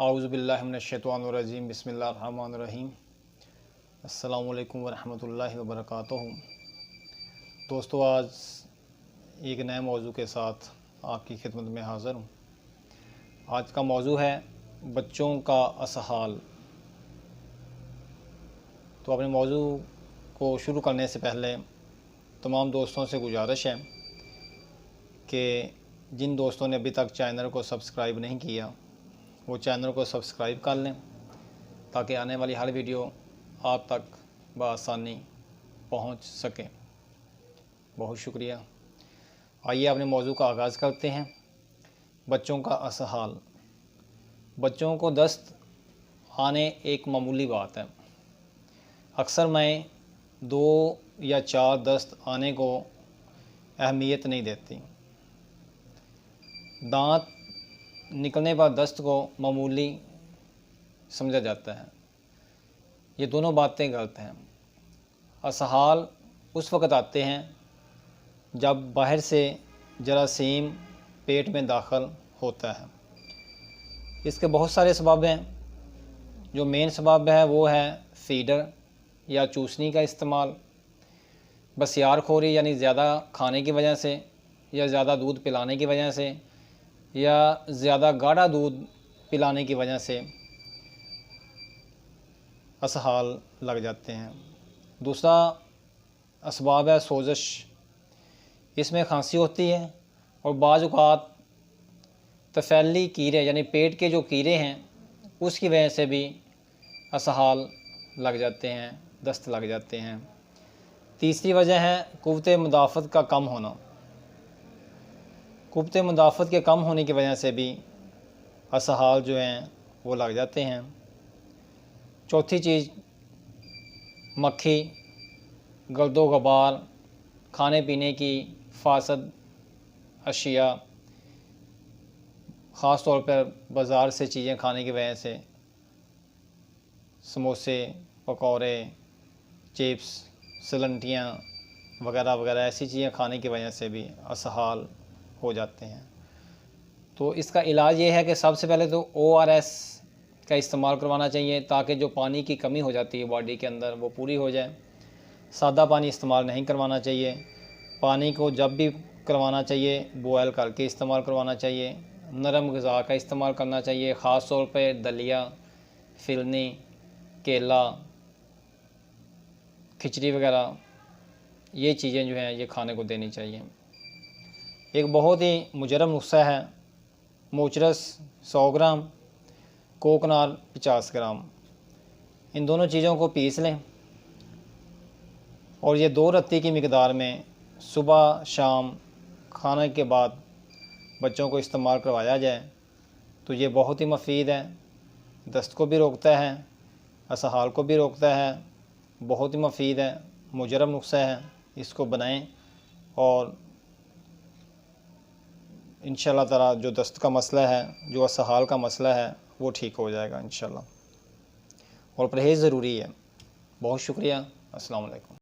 आऊज़ुबिल्लाहि मिनश्शैतानिर्रजीम बिस्मिल्लाहिर्रहमानिर्रहीम अस्सलामु अलैकुम वरहमतुल्लाहि वबरकातुहू। दोस्तों, आज एक नए मौजू के साथ आपकी खिदमत में हाज़िर हूँ। आज का मौजू है बच्चों का असहाल। तो अपने मौजू को शुरू करने से पहले तमाम दोस्तों से गुजारिश है कि जिन दोस्तों ने अभी तक चैनल को सब्सक्राइब नहीं किया वो चैनल को सब्सक्राइब कर लें ताकि आने वाली हर वीडियो आप तक बआसानी पहुंच सके। बहुत शुक्रिया। आइए अपने मौजू का आगाज़ करते हैं। बच्चों का असहाल। बच्चों को दस्त आने एक मामूली बात है। अक्सर मैं 2 या 4 दस्त आने को अहमियत नहीं देती। दांत निकलने पर दस्त को मामूली समझा जाता है। ये दोनों बातें गलत हैं। असहाल उस वक़्त आते हैं जब बाहर से जरासीम पेट में दाखिल होता है। इसके बहुत सारे सबब हैं। जो मेन सबब है वो है फीडर या चूसनी का इस्तेमाल, बसियारखोरी यानी ज़्यादा खाने की वजह से या ज़्यादा दूध पिलाने की वजह से या ज़्यादा गाढ़ा दूध पिलाने की वजह से असहाल लग जाते हैं। दूसरा असबाब है सोज़श। इसमें खांसी होती है और बाज़ औक़ात तफ़ैली कीड़े यानी पेट के जो कीड़े हैं उसकी वजह से भी असहाल लग जाते हैं, दस्त लग जाते हैं। तीसरी वजह है क़ुव्वत मुदाफ़त का कम होना। क़ुव्वत मुदाफ़त के कम होने की वजह से भी असहाल जो हैं वो लग जाते हैं। चौथी चीज़ मक्खी, गर्दो ग़बार, खाने पीने की फासद अशिया, ख़ास तौर पर बाज़ार से चीज़ें खाने की वजह से, समोसे, पकौड़े, चिप्स, सलंटियाँ वगैरह वगैरह ऐसी चीज़ें खाने की वजह से भी असहाल हो जाते हैं। तो इसका इलाज ये है कि सबसे पहले तो ORS का इस्तेमाल करवाना चाहिए ताकि जो पानी की कमी हो जाती है बॉडी के अंदर वो पूरी हो जाए। सादा पानी इस्तेमाल नहीं करवाना चाहिए। पानी को जब भी करवाना चाहिए बॉयल करके इस्तेमाल करवाना चाहिए। नरम ग़िज़ा का इस्तेमाल करना चाहिए, ख़ास तौर पे दलिया, फिरनी, केला, खिचड़ी वगैरह ये चीज़ें जो हैं ये खाने को देनी चाहिए। एक बहुत ही मुजरब नुस्ख़ा है मोचरस 100 ग्राम, कोकनार 50 ग्राम। इन दोनों चीज़ों को पीस लें और ये 2 रत्ती की मिकदार में सुबह शाम खाने के बाद बच्चों को इस्तेमाल करवाया जाए तो ये बहुत ही मुफीद है। दस्त को भी रोकता है, असहाल को भी रोकता है। बहुत ही मुफीद है, मुजरब नुस्ख़ा है। इसको बनाएं और इंशाअल्लाह ताला जो दस्त का मसला है, जो असहाल का मसला है वो ठीक हो जाएगा इंशाअल्लाह। और परहेज़ ज़रूरी है। बहुत शुक्रिया। अस्सलाम वालेकुम।